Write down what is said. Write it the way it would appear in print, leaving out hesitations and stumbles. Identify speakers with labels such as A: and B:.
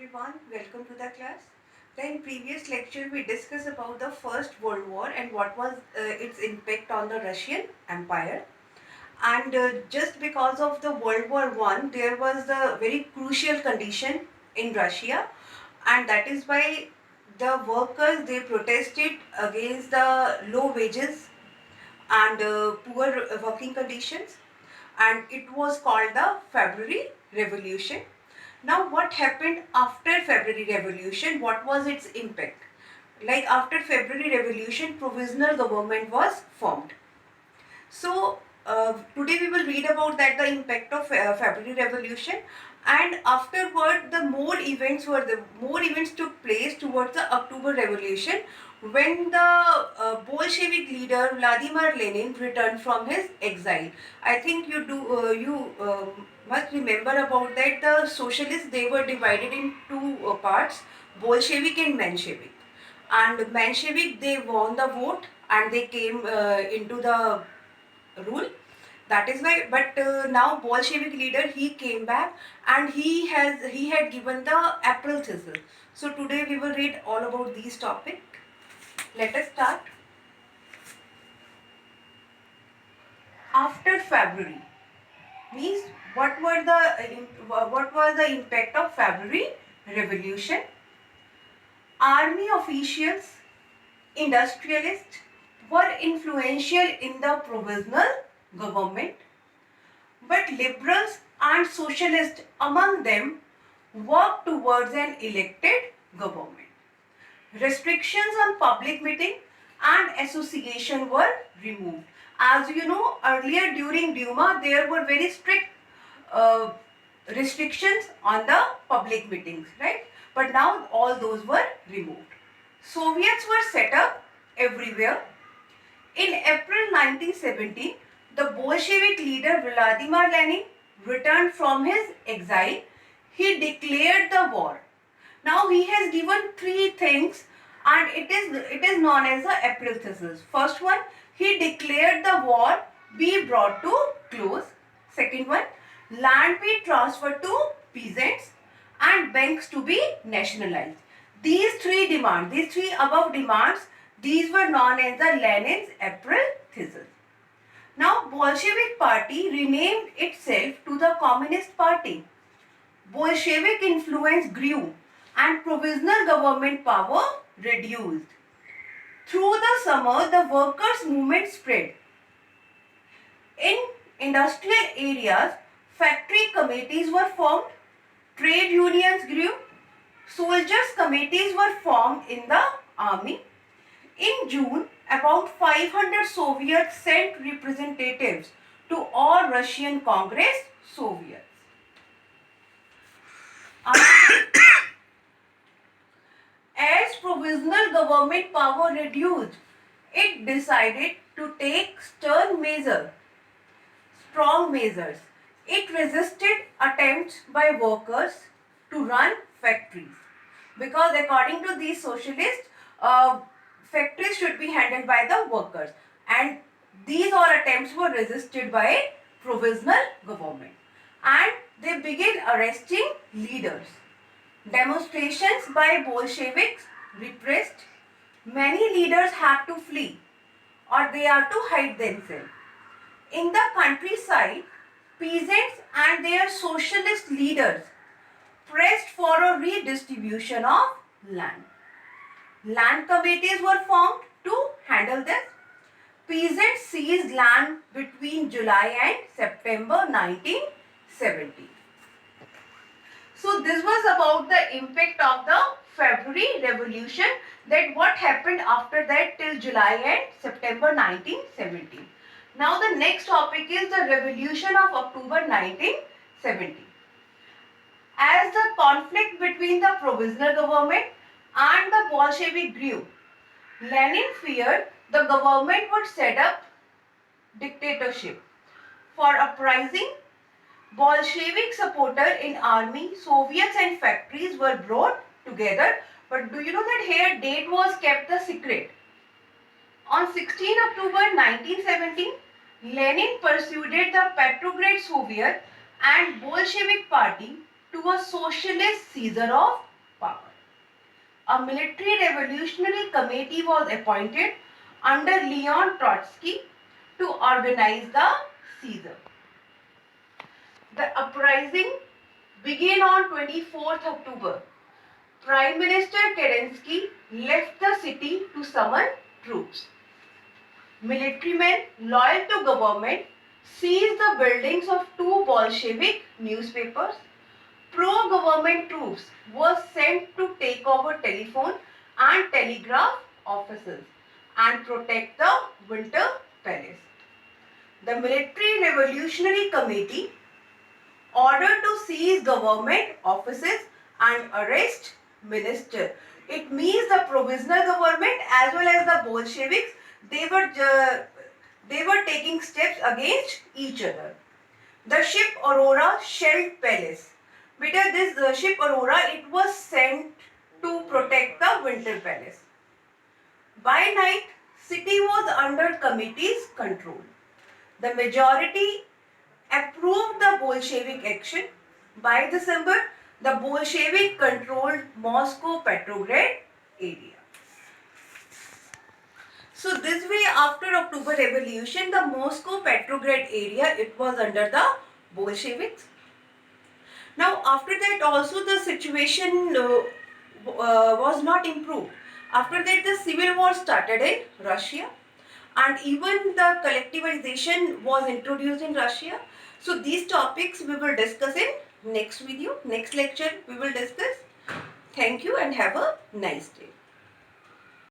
A: everyone, welcome to the class. In previous lecture we discussed about the First World War and what was its impact on the Russian Empire. And just because of the World War One, there was a very crucial condition in Russia, and that is why the workers they protested against the low wages and poor working conditions, and it was called the February Revolution. Now, what happened after February Revolution? What was its impact? Like after February Revolution, provisional government was formed. So today we will read about that the impact of February Revolution, and afterward the more events took place towards the October Revolution when the Bolshevik leader Vladimir Lenin returned from his exile. I think you must remember about that the socialists they were divided in two parts, Bolshevik and Menshevik. And Menshevik they won the vote and they came into the rule. That is why, but now Bolshevik leader he came back and he had given the April thesis. So today we will read all about these topic. Let us start. After February means what was the impact of February Revolution? Army officials, industrialists were influential in the provisional government, but liberals and socialists among them worked towards an elected government. Restrictions on public meeting and association were removed. As you know, earlier during Duma, there were very strict uh, restrictions on the public meetings, right? But now all those were removed. Soviets were set up everywhere. In April 1917, the Bolshevik leader Vladimir Lenin returned from his exile. He declared the war. Now he has given three things and it is known as the April thesis. First one, he declared the war be brought to close. Second one, land be transferred to peasants and banks to be nationalized. These three above demands, these were known as the Lenin's April thesis. Now Bolshevik party renamed itself to the Communist Party. Bolshevik influence grew and provisional government power reduced. Through the summer, the workers' movement spread. In industrial areas, factory committees were formed, trade unions grew, soldiers' committees were formed in the army. In June, about 500 Soviets sent representatives to all Russian Congress Soviets. As provisional government power reduced, it decided to take strong measures. It resisted attempts by workers to run factories because according to these socialists, factories should be handled by the workers, and these all attempts were resisted by provisional government, and they began arresting leaders. Demonstrations by Bolsheviks repressed. Many leaders had to flee or they had to hide themselves. In the countryside, peasants and their socialist leaders pressed for a redistribution of land. Land committees were formed to handle this. Peasants seized land between July and September 1917. So this was about the impact of the February Revolution, that what happened after that till July and September 1917. Now the next topic is the Revolution of October 1917. As the conflict between the provisional government and the Bolshevik grew, Lenin feared the government would set up dictatorship. For uprising, Bolshevik supporters in army, Soviets and factories were brought together. But do you know that here date was kept the secret? On 16 October 1917, Lenin persuaded the Petrograd Soviet and Bolshevik party to a socialist seizure of power. A military revolutionary committee was appointed under Leon Trotsky to organize the seizure. The uprising began on 24th October. Prime Minister Kerensky left the city to summon troops. Military men loyal to government seized the buildings of two Bolshevik newspapers. Pro-government troops were sent to take over telephone and telegraph offices and protect the Winter Palace. The Military Revolutionary Committee ordered to seize government offices and arrest ministers. It means the provisional government as well as the Bolsheviks, they were taking steps against each other. The ship Aurora shelled Palace. Because this ship Aurora, it was sent to protect the Winter Palace. By night, city was under committee's control. The majority approved the Bolshevik action. By December, the Bolshevik controlled Moscow-Petrograd area. So this way, after October Revolution, the Moscow-Petrograd area, it was under the Bolsheviks. Now after that also the situation was not improved. After that the civil war started in Russia and even the collectivization was introduced in Russia. So these topics we will discuss in next video, next lecture we will discuss. Thank you and have a nice day.